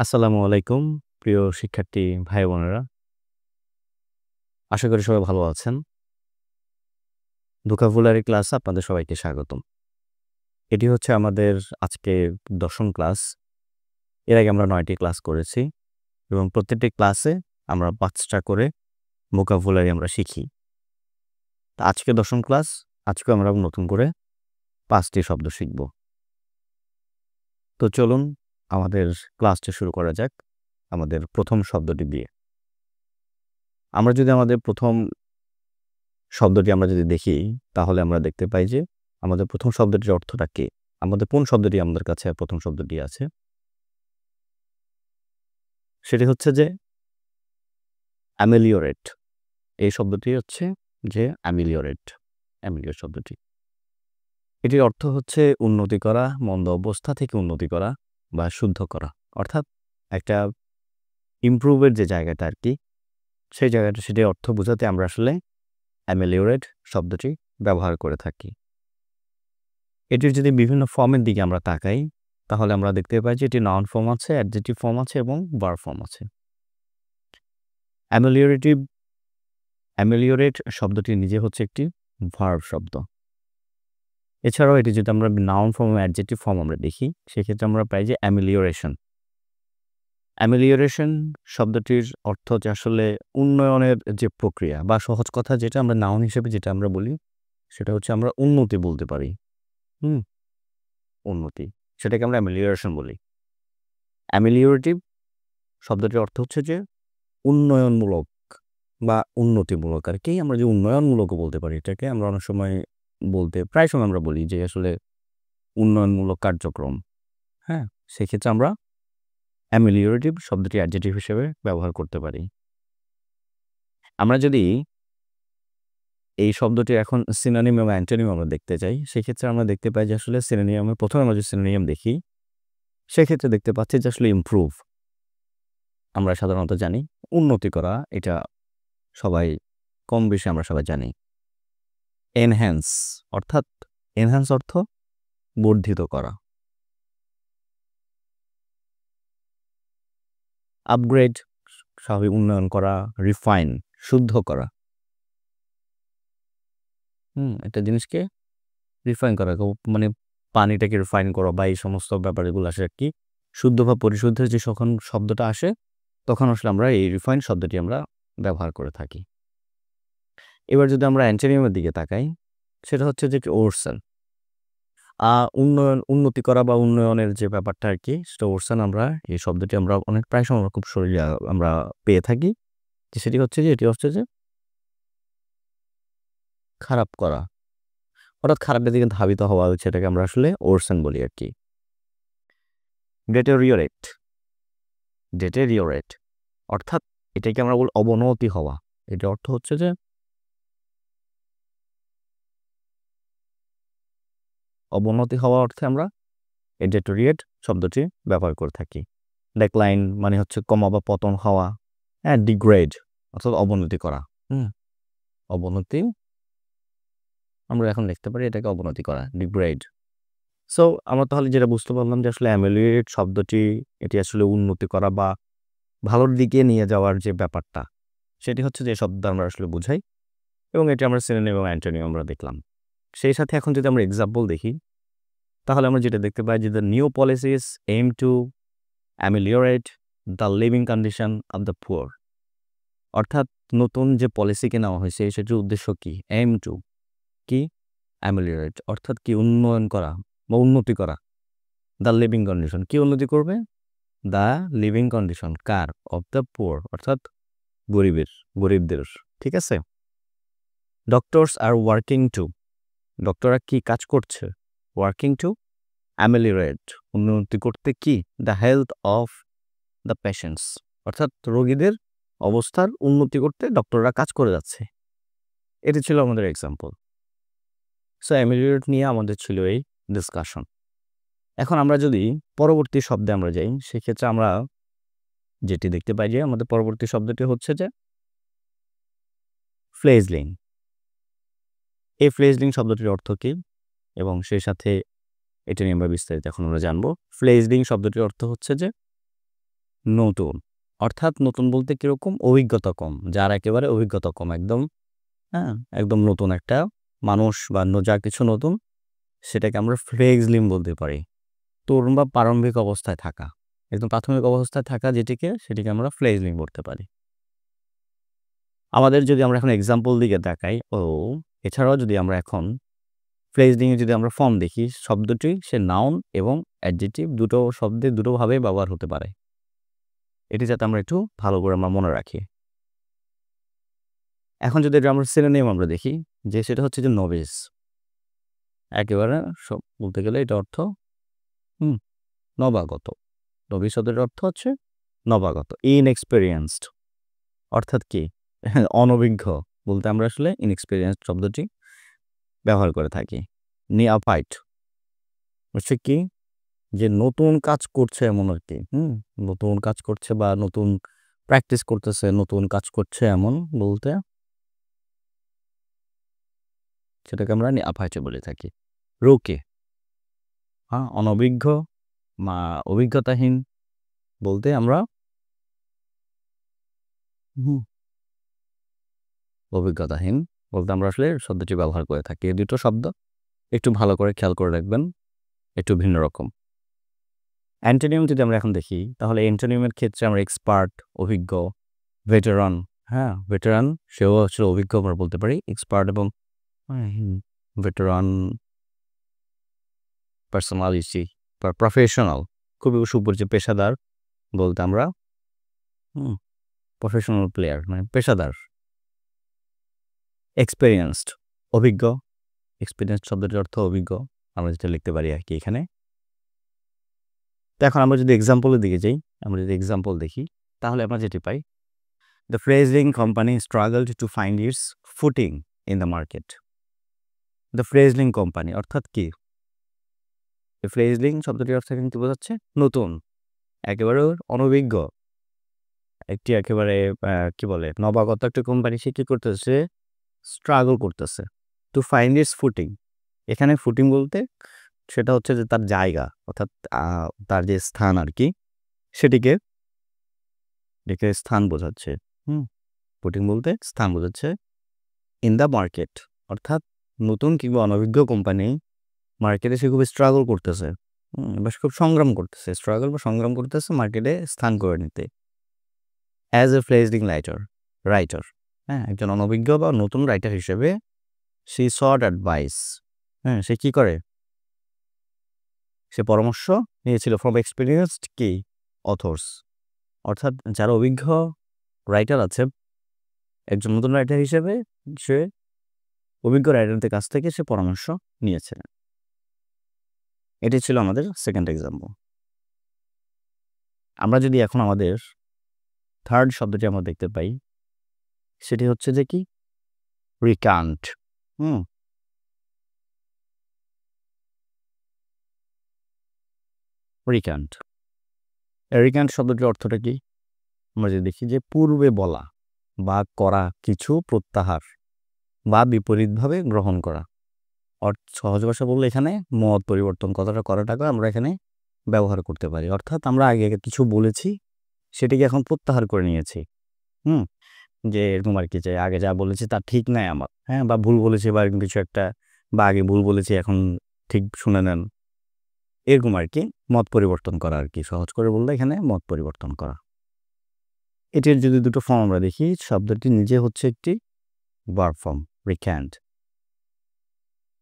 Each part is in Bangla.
আসসালামু আলাইকুম প্রিয় শিক্ষার্থী ভাই বোনেরা। আশা করি সবাই ভালো আছেন। ভোকাবুলারি ক্লাসে আপনাদের সবাইকে স্বাগতম। এটি হচ্ছে আমাদের আজকে ১০ম ক্লাস। এর আগে আমরা ৯টি ক্লাস করেছি এবং প্রত্যেকটি ক্লাসে আমরা ৫টা করে ভোকাবুলারি আমরা শিখি। তো আজকে ১০ম ক্লাস, আজকে আমরা নতুন করে ৫টি শব্দ শিখব। তো চলুন আমাদের ক্লাসটা শুরু করা যাক আমাদের প্রথম শব্দটি দিয়ে। আমরা যদি আমাদের প্রথম শব্দটি আমরা যদি দেখি, তাহলে আমরা দেখতে পাই যে আমাদের প্রথম শব্দটির অর্থটা কি? আমাদের কোন শব্দটি আমাদের কাছে প্রথম শব্দটি আছে? সেটি হচ্ছে যে অ্যামেলিওরেট। এই শব্দটি হচ্ছে যে অ্যামেলিওর শব্দটি। এটির অর্থ হচ্ছে উন্নতি করা, মন্দ অবস্থা থেকে উন্নতি করা বা শুদ্ধ করা। অর্থাৎ একটা ইমপ্রুভের যে জায়গাটা আরকি, সেই জায়গাটা সেটির অর্থ বোঝাতে আমরা আসলে অ্যামেলিওরেট শব্দটি ব্যবহার করে থাকি। এটির যদি বিভিন্ন ফর্মের দিকে আমরা তাকাই, তাহলে আমরা দেখতে পাই যে এটি নাউন ফর্ম আছে, অ্যাডজেক্টিভ ফর্ম আছে এবং ভার্ব ফর্ম আছে। অ্যামেলিওরেট শব্দটি নিজে হচ্ছে একটি ভার্ব শব্দ। এছাড়াও এটি যদি আমরা নাউন ফর্ম এবং অ্যাডজেক্টিভ ফর্ম আমরা দেখি, সেক্ষেত্রে আমরা পাই যে অ্যামেলিওরেশন শব্দটির অর্থ হচ্ছে আসলে উন্নয়নের যে প্রক্রিয়া, বা সহজ কথা যেটা আমরা নাউন হিসেবে যেটা আমরা বলি, সেটা হচ্ছে আমরা উন্নতি বলতে পারি। উন্নতি, সেটাকে আমরা অ্যামেলিওরেশন বলি। অ্যামেলিওরেটিভ শব্দটির অর্থ হচ্ছে যে উন্নয়নমূলক বা উন্নতিমূলক আরকি। আমরা যে উন্নয়নমূলকও বলতে পারি এটাকে। আমরা অনেক সময় প্রায় সময় আমরা বলি যে আসলে উন্নয়নমূলক কার্যক্রম। হ্যাঁ? সেক্ষেত্রে আমরা অ্যামেলিওরেটিভ শব্দটি অ্যাডজেক্টিভ হিসেবে ব্যবহার করতে পারি। আমরা যদি এই শব্দটির এখন সিনোনিম এবং অ্যান্টোনিম আমরা দেখতে যাই, সেক্ষেত্রে আমরা দেখতে পাই যে আসলে সিনোনিয়ামে প্রথমে আমরা যদি সিনোনিয়াম দেখি, সেক্ষেত্রে দেখতে পাচ্ছি যে আসলে ইমপ্রুভ। আমরা সাধারণত জানি উন্নতি করা, এটা সবাই কম বেশি আমরা সবাই জানি। এনহ্যান্স অর্থাৎ অর্থ বর্ধিত করা। আপগ্রেড স্বাভাবিক উন্নয়ন করা, রিফাইন শুদ্ধ করা। একটা জিনিসকে রিফাইন করা, মানে পানিটাকে রিফাইন করা বা এই সমস্ত ব্যাপারগুলো আসে আর কি। শুদ্ধ বা পরিশুদ্ধের যে যখন শব্দটা আসে, তখন আসলে আমরা এই রিফাইন শব্দটি আমরা ব্যবহার করে থাকি। এবার যদি আমরা অ্যান্টোনিমের দিকে তাকাই, সেটা হচ্ছে যে ওরসেন। উন্নতি করা বা উন্নয়নের যে ব্যাপারটা আরকি, সেটা ওরসেন আমরা এই শব্দটি আমরা প্রায় সময় আমরা খুব আমরা পেয়ে থাকি। যে সেটি হচ্ছে যে এটি হচ্ছে যে খারাপ করা। হঠাৎ খারাপের দিকে ধাবিত হওয়া, সেটাকে আমরা আসলে ওরসেন বলি আরকি। ডেটেরিওরেট অর্থাৎ এটাকে আমরা বলি অবনতি হওয়া। এটার অর্থ হচ্ছে যে অবনতি হওয়া অর্থে আমরা এই ডেটোরিয়েট শব্দটি ব্যবহার করে থাকি। ডেক্লাইন মানে হচ্ছে কমা বা পতন হওয়া। ডিগ্রেড অর্থাৎ অবনতি করা। অবনতি আমরা এখন লিখতে পারি এটাকে অবনতি করা, ডিগ্রেড। সো আমরা তাহলে যেটা বুঝতে পারলাম যে আসলে অ্যামেলিওরেট শব্দটি এটি আসলে উন্নতি করা বা ভালোর দিকে নিয়ে যাওয়ার যে ব্যাপারটা, সেটি হচ্ছে যে শব্দ আমরা আসলে বুঝাই, এবং এটি আমরা সিনোনিম এবং অ্যান্টোনিম আমরা দেখলাম। সেই সাথে এখন যদি আমরা এক্সাম্পল দেখি, তাহলে আমরা যেটা দেখতে পাই যে the new policies aim to ameliorate the living condition of the poor. অর্থাৎ নতুন যে পলিসিকে নেওয়া হয়েছে সেটির উদ্দেশ্য কি? এইম টু কি? অ্যামেলিওরেট অর্থাৎ কি? উন্নয়ন করা বা উন্নতি করা। দ্য লিভিং কন্ডিশন কি উন্নতি করবে? দ্য লিভিং কন্ডিশন কার? অফ দ্য পুয়ার অর্থাৎ গরিবদের। ঠিক আছে? ডক্টরস আর ওয়ার্কিং টু, ডক্টররা কি কাজ করছে? ওয়ার্কিং টু অ্যামেলিওরেট উন্নতি করতে কি? The health of the patients অর্থাৎ রোগীদের অবস্থার উন্নতি করতে ডক্টররা কাজ করে যাচ্ছে। এটি ছিল আমাদের এক্সাম্পল। সো অ্যামেলিওরেট নিয়ে আমাদের ছিল এই ডিসকাশন। এখন আমরা যদি পরবর্তী শব্দে আমরা যাই, সেক্ষেত্রে আমরা যেটি দেখতে পাই যে আমাদের পরবর্তী শব্দটি হচ্ছে যে ফ্লেজলিং। এই ফ্লেজলিং শব্দটির অর্থ কি এবং সেই সাথে এটা নিয়ে আমরা বিস্তারিত এখন আমরা জানবো। ফ্লেজলিং শব্দটির অর্থ হচ্ছে যে নতুন। অর্থাৎ নতুন বলতে কিরকম? অভিজ্ঞতা কম। যার একেবারে অভিজ্ঞতা কম একদম, হ্যাঁ? একদম নতুন একটা মানুষ বা যা কিছু নতুন সেটাকে আমরা ফ্লেক্সিবল বলতে পারি। তরুণ বা প্রারম্ভিক অবস্থায় থাকা। একদম প্রাথমিক অবস্থায় থাকা সেটিকে আমরা ফ্লেক্সিবল বলতে পারি। আমাদের যদি আমরা এখন এক্সাম্পল দিকে তাকাই এছাড়াও যদি আমরা এখন ফ্লেক্সিবল যদি আমরা ফর্ম দেখি, শব্দটি সে নাউন এবং অ্যাডজেক্টিভ দুটো শব্দে দুটোভাবেই ব্যবহার হতে পারে। এটি যাতে আমরা একটু ভালো করে আমরা মনে রাখি। এখন যদি এটা আমরা সিনোনিম আমরা দেখি যে সেটা হচ্ছে যে নভিস। একেবারে বলতে গেলে এটা অর্থ নবাগত। নভিস শব্দের অর্থ হচ্ছে নবাগত, ইনএক্সপেরিয়েন্সড। অর্থাৎ কি? অনভিজ্ঞ বলতে আমরা আসলে ইনএক্সপেরিয়েন্সড শব্দটি ব্যবহার করে থাকি। নিওফাইট হচ্ছে কি? যে নতুন কাজ করছে এমন আর কি। নতুন কাজ করছে বা নতুন প্র্যাকটিস করতেছে, নতুন কাজ করছে এমন বলতে সেটাকে আমরা নিওফাইট বলে থাকি। রোকে, অনভিজ্ঞ বা অভিজ্ঞতাহীন বলতে আমরা অভিজ্ঞতাহীন বলতে আমরা আসলে শব্দটি ব্যবহার করে থাকি। এই দুটো শব্দ একটু ভালো করে খেয়াল করে রাখবেন, একটু ভিন্ন রকম। অ্যান্টোনিম যদি আমরা এখন দেখি তাহলে অ্যান্টোনিমের ক্ষেত্রে আমরা এক্সপার্ট, অভিজ্ঞ, ভেটেরান, ভেটেরান সেও হচ্ছে অভিজ্ঞ আমরা বলতে পারি। এক্সপার্ট এবং ভেটেরান, পার্সোনালিটি বা প্রফেশনাল, খুবই সুপরিচিত পেশাদার বলতে আমরা প্রফেশনাল প্লেয়ার মানে পেশাদার। এক্সপেরিয়েন্সড, অভিজ্ঞ। এক্সপেরিয়েন্সড শব্দটির অর্থ অভিজ্ঞ, আমরা যেটা লিখতে পারি আর কি এখানে। তো এখন আমরা যদি এক্সাম্পলের দিকে যাই, আমরা যদি এক্সাম্পল দেখি তাহলে আমরা যেটি পাই, the flexible company struggled to find its footing in the market. The flexible company অর্থাৎ কি? ফ্লেক্সিবল শব্দটির অর্থ কিন্তু বোঝাচ্ছে নতুন, একেবারে অনভিজ্ঞ একটি, একেবারে কি বলে নবাগত একটা কোম্পানি। সে কি করতেছে? স্ট্রাগল করতেছে টু ফাইন্ড ইটস ফুটিং। এখানে ফুটিং বলতে সেটা হচ্ছে যে তার জায়গা, অর্থাৎ তার যে স্থান আর কি, সেটিকে স্থান বোঝাচ্ছে। ফুটিং বলতে স্থান বোঝাচ্ছে। ইন দ্য মার্কেট অর্থাৎ নতুন কিংবা অনভিজ্ঞ কোম্পানি মার্কেটে সে খুব স্ট্রাগল করতেছে, বা খুব সংগ্রাম করতেছে, স্ট্রাগল বা সংগ্রাম করতেছে মার্কেটে স্থান করে নিতে। অ্যাজ এ ফ্লেক্সিবল রাইটার, একজন অনভিজ্ঞ বা নতুন রাইটার হিসেবে সি সট অ্যাডভাইস, সে কি করে? সে পরামর্শ নিয়েছিল ফ্রম এক্সপিরিয়েন্সড কি অথর্স, অর্থাৎ যারা অভিজ্ঞ রাইটার আছে, একজন নতুন রাইটার হিসেবে সে অভিজ্ঞ রাইটারদের কাছ থেকে সে পরামর্শ নিয়েছিলেন। এটি ছিল আমাদের সেকেন্ড এক্সাম্পল। আমরা যদি এখন আমাদের থার্ড শব্দটি আমরা দেখতে পাই, সেটি হচ্ছে যে কি? রিকান্ট। রিকান্ট শব্দটির অর্থটা কি? আমরা যদি দেখি যে পূর্বে বলা বা করা কিছু প্রত্যাহার বা বিপরীতভাবে গ্রহণ করা। সহজ ভাষা বললে এখানে মত পরিবর্তন করাটাকে আমরা এখানে ব্যবহার করতে পারি। অর্থাৎ আমরা আগে কিছু বলেছি সেটিকে এখন প্রত্যাহার করে নিয়েছি। যে এরকম আর কি, যে আগে যা বলেছি তা ঠিক নাই আমার, বা ভুল বলেছি বা এরকম কিছু একটা, বা আগে ভুল বলেছি এখন ঠিক শুনে নেন, এরকম আর কি মত পরিবর্তন করা আর কি। সহজ করে বললে এখানে মত পরিবর্তন করা। এটির যদি দুটো ফর্ম আমরা দেখি, শব্দটি নিজে হচ্ছে একটি ভার্ব ফর্ম রিক্যান্ট,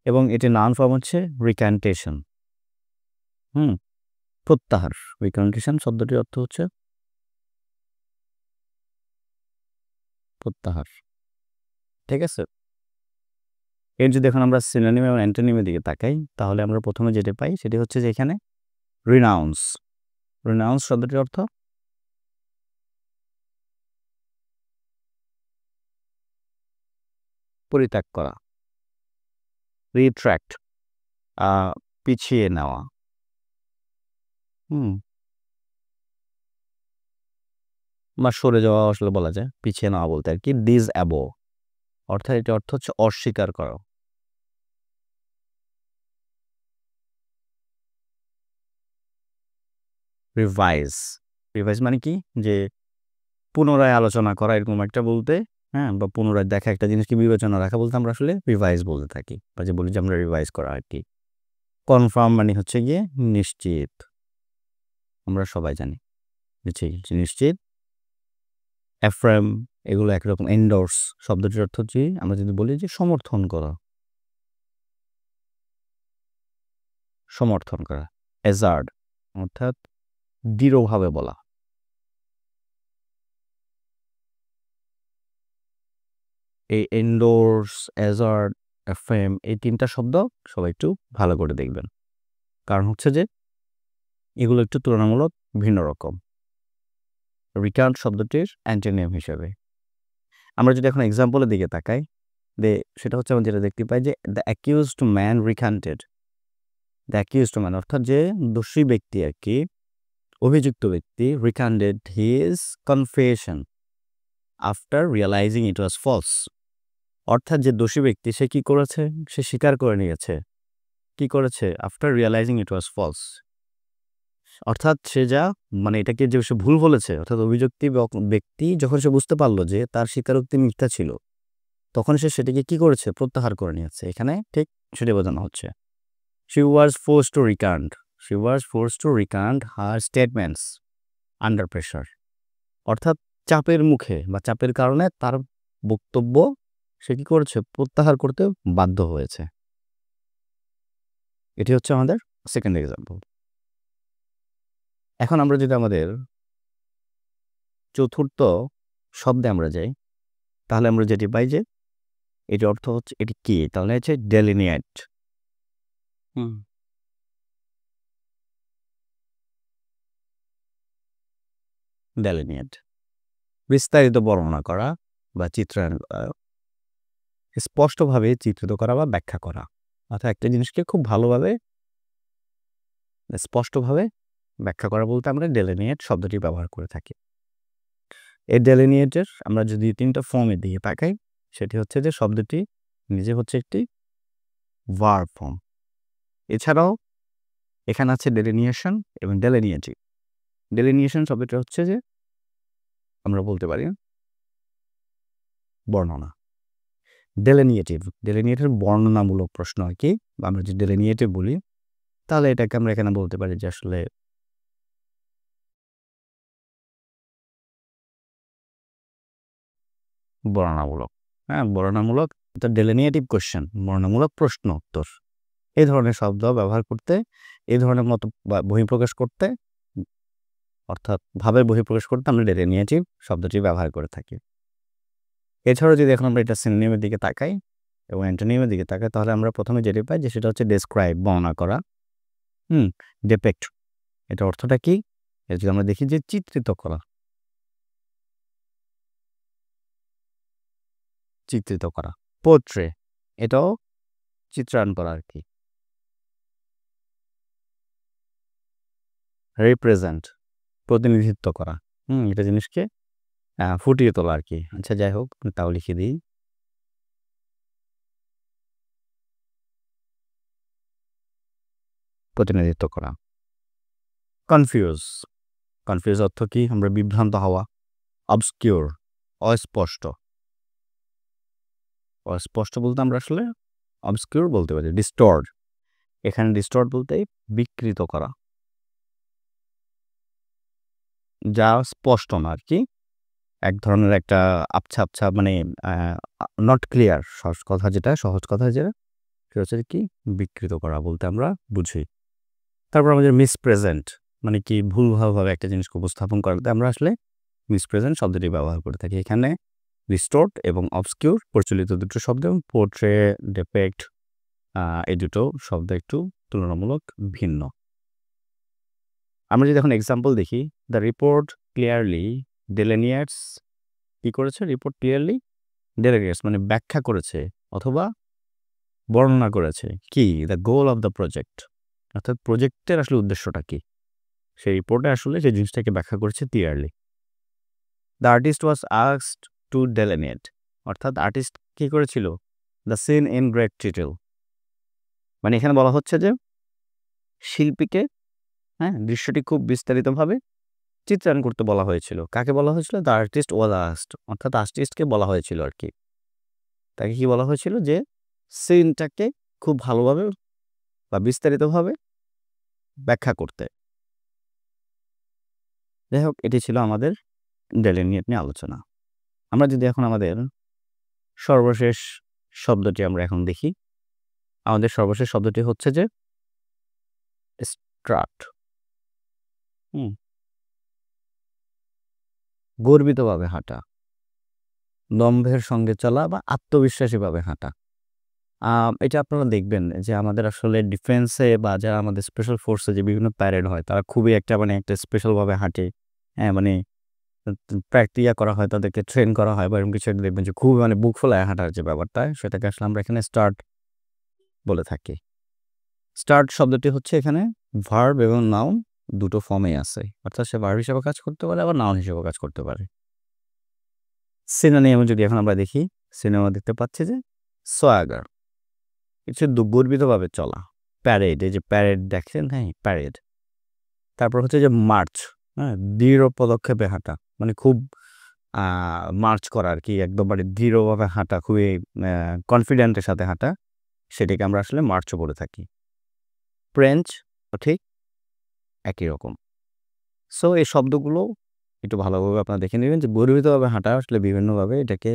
এবং এটির নাউন ফর্ম হচ্ছে রিক্যান্টেশন। প্রত্যাহার। রিক্যান্টেশন শব্দটির অর্থ হচ্ছে প্রত্যাহার। ঠিক আছে? এর যদি এখন আমরা সিনোনিম এবং অ্যান্টোনিমের দিকে তাকাই তাহলে আমরা প্রথমে যেটা পাই সেটি হচ্ছে যে এখানে রিনাউন্স। রিনাউন্স শব্দটির অর্থ পরিত্যাগ করা। রিট্র্যাক্ট, পিছিয়ে নেওয়া। বা সরে যাওয়া আসলে বলা যায়, পিছিয়ে নেওয়া বলতে আর কি। ডিসঅ্যাবো অর্থাৎ এটি অর্থ হচ্ছে অস্বীকার করা। রিভাইজ রিভাইজ মানে কি, যে পুনরায় আলোচনা করা এরকম একটা বলতে, হ্যাঁ, বা পুনরায় দেখা একটা জিনিসকে বিবেচনা রাখা বলতে আমরা আসলে রিভাইজ বলতে থাকি, বা যে বলি যে আমরা রিভাইজ করা আর কি। কনফার্ম মানে হচ্ছে গিয়ে নিশ্চিত, আমরা সবাই জানি নিশ্চিত। অ্যাফ্রাম এগুলো একরকম। এন্ডোর্স শব্দটির অর্থ হচ্ছে আমরা যদি বলি যে সমর্থন করা, সমর্থন করা। অ্যাজার্ড অর্থাৎ দৃঢ়ভাবে বলা। এই এন্ডোর্স, অ্যাজার্ড, অ্যাফ্রাম এই 3টা শব্দ সবাই একটু ভালো করে দেখবেন, কারণ হচ্ছে যে এগুলো একটু তুলনামূলক ভিন্ন রকম। রিকান্ট শব্দটির অ্যান্টোনিম হিসেবে আমরা যদি এখন এক্সাম্পলের দিকে তাকাই, সেটা হচ্ছে আমরা যেটা দেখতে পাই যে the accused man recanted. The accused man অর্থাৎ যে দোষী ব্যক্তি আর কি, অভিযুক্ত ব্যক্তি, recanted his confession after realising it was false. অর্থাৎ যে দোষী ব্যক্তি সে কি করেছে, সে স্বীকার করে নিয়েছে, কি করেছে, after realising it was false. অর্থাৎ সে যা মানে এটাকে যে সে ভুল বলেছে, অর্থাৎ অভিযুক্ত ব্যক্তি যখন সে বুঝতে পারলো যে তার স্বীকারোক্তি মিথ্যা ছিল, তখন সে সেটাকে কি করেছে, প্রত্যাহার করে নিয়েছে। এখানে ঠিক সেটা বোঝানো হচ্ছে। She was forced to recant. She was forced to recant her statements under pressure. অর্থাৎ চাপের মুখে বা চাপের কারণে তার বক্তব্য সে কি করেছে, প্রত্যাহার করতে বাধ্য হয়েছে। এটি হচ্ছে আমাদের সেকেন্ড এক্সাম্পল। এখন আমরা যদি আমাদের চতুর্থ শব্দে আমরা যাই, তাহলে আমরা যেটি পাই যে এটি অর্থ হচ্ছে, এটি কি, তাহলে হচ্ছে ডেলিনিয়েট। ডেলিনিয়েট বিস্তারিত বর্ণনা করা বা চিত্রায়ন করা, স্পষ্টভাবে চিত্রিত করা বা ব্যাখ্যা করা। অর্থাৎ একটা জিনিসকে খুব ভালোভাবে স্পষ্টভাবে ব্যাখ্যা করা বলতে আমরা ডেলিনিয়েট শব্দটি ব্যবহার করে থাকি। এই ডেলিনিয়েটের আমরা যদি 3টা ফর্মের দিকে তাকাই, সেটি হচ্ছে যে শব্দটি নিজে হচ্ছে একটি ভার্ব ফর্ম। এছাড়াও এখানে আছে ডেলিনিয়েশন এবং ডেলিনিয়েটিভ। ডেলিনিয়েশন শব্দটি হচ্ছে যে আমরা বলতে পারি বর্ণনা। ডেলিনিয়েটের বর্ণনামূলক প্রশ্ন আর কি, বা আমরা যদি ডেলিনিয়েটিভ বলি, তাহলে এটাকে আমরা এখানে বলতে পারি যে আসলে বর্ণনামূলক। হ্যাঁ, বর্ণনামূলক, ডেলিনিয়েটিভ কোয়েশ্চেন, বর্ণনামূলক প্রশ্ন উত্তর, এই ধরনের শব্দ ব্যবহার করতে, এই ধরনের মতো বহিঃপ্রকাশ করতে, অর্থাৎ ভাবের বহিঃপ্রকাশ করতে আমরা ডেলিনিয়েটিভ শব্দটি ব্যবহার করে থাকি। এছাড়াও যদি এখন আমরা এটা সিনোনিমের দিকে তাকাই এবং অ্যান্টোনিমের দিকে তাকাই, তাহলে আমরা প্রথমে যেটি পাই যে সেটা হচ্ছে ডেসক্রাইব, বর্ণনা করা। ডিপিক্ট, এটা অর্থটা কি, এটা যদি আমরা দেখি যে চিত্রিত করা, চিত্রিত করা। পোর্ট্রে, এটাও চিত্রায়ন করা আর কি। রিপ্রেজেন্ট, প্রতিনিধিত্ব করা, এটা জিনিসকে ফুটিয়ে তোলা আর কি। আচ্ছা, যাই হোক, তাও লিখে দিই। প্রতিনিধিত্ব করা। কনফিউজ, কনফিউজ অর্থ কি, আমরা বিভ্রান্ত হওয়া। অবস্কিউর, অস্পষ্ট, অস্পষ্ট বলতে আমরা আসলে অবস্কিউর বলতে পারি। ডিস্টর্ট, এখানে ডিস্টর্ট বলতে বিকৃত করা, যা স্পষ্ট না আর কি, এক ধরনের একটা আবছা আবছা, মানে নট ক্লিয়ার, সহজ কথা যেটা সেটা হচ্ছে কি, বিকৃত করা বলতে আমরা বুঝি। তারপর আমাদের মিসপ্রেজেন্ট, মানে কি, ভুলভালভাবে একটা জিনিসকে উপস্থাপন করতে আমরা আসলে মিসপ্রেজেন্ট শব্দটি ব্যবহার করে থাকি। এখানে ডিস্টর্ট এবং অবস্কিউর প্রচলিত দুটো শব্দ, এবং পোর্ট্রে, ডিপিক্ট, এই দুটো শব্দ একটু তুলনামূলক ভিন্ন। আমরা যদি এখন এক্সাম্পল দেখি, দ্য রিপোর্ট ক্লিয়ারলি ডেলিনিয়েটস, কি করেছে, রিপোর্ট ক্লিয়ারলি ডেলিনিয়েটস মানে ব্যাখ্যা করেছে অথবা বর্ণনা করেছে কি, the goal of the project, অর্থাৎ প্রজেক্টের আসলে উদ্দেশ্যটা কি, সেই রিপোর্টে আসলে সেই জিনিসটাকে ব্যাখ্যা করেছে clearly. The artist was asked two ডেলিনিয়েট, অর্থাৎ আর্টিস্ট কি করেছিল, the seen in great detail, মানে এখানে বলা হচ্ছে যে শিল্পীকে, দৃশ্যটি খুব বিস্তারিতভাবে চিত্রায়ন করতে বলা হয়েছিল। কাকে বলা হয়েছিল? দ্য আর্টিস্ট ওয়াজ আস্কড, অর্থাৎ আর্টিস্টকে বলা হয়েছিল আর কি। তাকে কি বলা হয়েছিল? যে সিনটাকে খুব ভালোভাবে বা বিস্তারিতভাবে ব্যাখ্যা করতে। যাই হোক, এটি ছিল আমাদের ডেলিনিয়েট নিয়ে আলোচনা। আমরা যদি এখন আমাদের সর্বশেষ শব্দটি আমরা এখন দেখি, আমাদের সর্বশেষ শব্দটি হচ্ছে যে স্ট্রাট। গর্বিতভাবে হাঁটা, দম্ভের সঙ্গে চলা বা আত্মবিশ্বাসীভাবে হাঁটা। এটা আপনারা দেখবেন যে আমাদের আসলে ডিফেন্সে বা যারা আমাদের স্পেশাল ফোর্সে যে বিভিন্ন প্যারেড হয়, তারা খুবই একটা একটা স্পেশালভাবে হাঁটে। হ্যাঁ, করা হয়, তাদেরকে ট্রেন করা হয় বা এরকম কিছু একটা দেখবেন যে খুবই বুক ফোলায় হাঁটার যে ব্যাপারটা, সেটাকে আসলে আমরা এখানে স্টার্ট বলে থাকি। স্টার্ট শব্দটি হচ্ছে এখানে ভার্ব এবং নাউন দুটো ফর্মেই আছে, অর্থাৎ সে ভার্ব হিসেবে কাজ করতে পারে, আবার নাউন হিসেবে কাজ করতে পারে। সিনোনিমে যদি এখন আমরা দেখি, সিনেমা দেখতে পাচ্ছি যে সোয়াগার, কিছু গর্বিতভাবে চলা। প্যারেড, এই যে প্যারেড দেখছেন, হ্যাঁ প্যারেড। তারপর হচ্ছে যে মার্চ, হ্যাঁ দৃঢ় পদক্ষেপে হাঁটা, খুব মার্চ করা আর কি, একদম দৃঢ়ভাবে হাঁটা, খুবই কনফিডেন্টের সাথে হাঁটা, সেটাকে আমরা আসলে মার্চও বলে থাকি। ফ্রেঞ্চ ঠিক একই রকম। সো এই শব্দগুলো একটু ভালোভাবে আপনারা দেখে নেবেন যে গর্বিতভাবে হাঁটা আসলে বিভিন্নভাবে এটাকে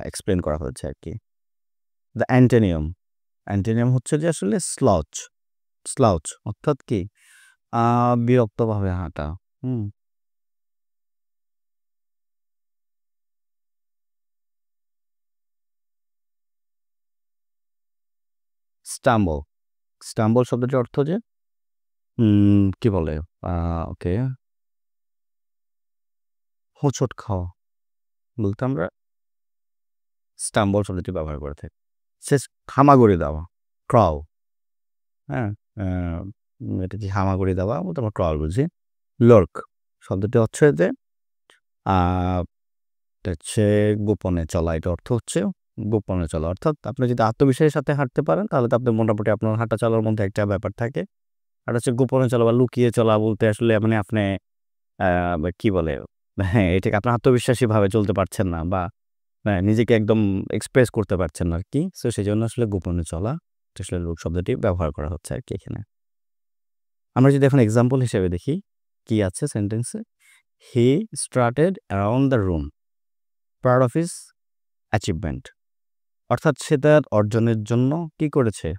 এক্সপ্লেন করা হয়েছে আর কি। দ্য অ্যান্টোনিয়াম, অ্যান্টোনিয়াম হচ্ছে যে আসলে স্লাউচ। স্লাউচ অর্থাৎ কি? বিরক্তভাবে হাঁটা। স্টাম্বল, স্টাম্বল শব্দটির অর্থ যে কি বলে, ওকে, হোঁচট খাওয়া বলতে আমরা স্টাম্বল শব্দটি ব্যবহার করে থাকি। শেষ হামাগুড়ি দেওয়া, ক্রাউ। হ্যাঁ, এটা যে হামাগুড়ি দেওয়া বলতে আমরা ক্রাউল বুঝি। লর্ক শব্দটি হচ্ছে যে এটা হচ্ছে গোপনে চলা, এটা অর্থ হচ্ছে গোপনে চলা। অর্থাৎ আপনি যদি আত্মবিশ্বাসের সাথে হাঁটতে পারেন, তাহলে তো আপনার মোটামুটি আপনার হাঁটা চলার মধ্যে একটা ব্যাপার থাকে। আর হচ্ছে গোপনে চলা বা লুকিয়ে চলা বলতে আসলে আপনি কি বলে, হ্যাঁ এটাকে আপনার আত্মবিশ্বাসীভাবে চলতে পারছেন না, বা নিজেকে একদম এক্সপ্রেস করতে পারছেন না আর কি। সো সেই জন্য আসলে গোপনে চলা আসলে লুক শব্দটি ব্যবহার করা হচ্ছে আর কি এখানে। আমরা যদি এখন এক্সাম্পল হিসেবে দেখি কি আছে সেন্টেন্সে, he started around the room proud of his achievement, অর্থাৎ সে তার অর্জনের জন্য কি করেছে?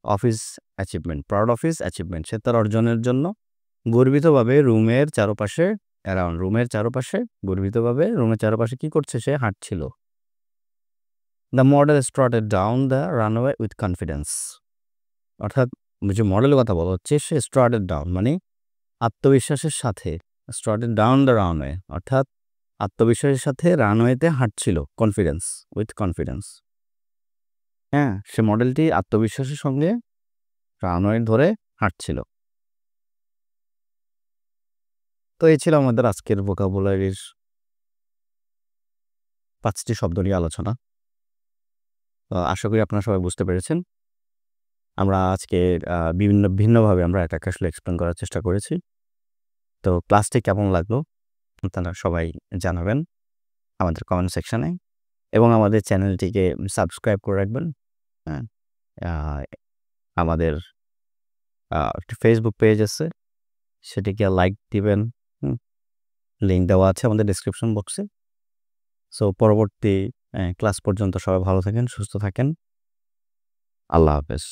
Of his achievement, proud of his achievement, সে তার অর্জনের জন্য গর্বিতভাবে রুমের চারপাশে, অ্যারাউন্ড রুমের চারপাশে, গর্বিতভাবে রুমের চারপাশে কি করছে? সে হাঁটছিল। The model started down the runway with confidence, অর্থাৎ যে মডেলের কথা বলা হচ্ছে, সে স্টার্টেড ডাউন আত্মবিশ্বাসের সাথে, স্টার্টেড ডাউন দ্য রানওয়ে অর্থাৎ আত্মবিশ্বাসের সাথে রানওয়েতে হাঁটছিল, কনফিডেন্স, উইথ কনফিডেন্স। হ্যাঁ, সে মডেলটি আত্মবিশ্বাসের সঙ্গে রানওয়ে ধরে হাঁটছিল। তো এই ছিল আমাদের আজকের ভোকাবুলারির 5টি শব্দ নিয়ে আলোচনা। আশা করি আপনারা সবাই বুঝতে পেরেছেন। আমরা আজকে ভিন্নভাবে আমরা এটাকে আসলে এক্সপ্লেন করার চেষ্টা করেছি। তো ক্লাসটি কেমন লাগলো আপনারা সবাই জানাবেন আমাদের কমেন্ট সেকশনে, এবং আমাদের চ্যানেলটিকে সাবস্ক্রাইব করে রাখবেন। হ্যাঁ, আমাদের একটি ফেসবুক পেজ আছে, সেটিকে লাইক দিবেন। লিঙ্ক দেওয়া আছে আমাদের ডেসক্রিপশন বক্সে। সো পরবর্তী ক্লাস পর্যন্ত সবাই ভালো থাকেন, সুস্থ থাকেন। আল্লাহ হাফেজ।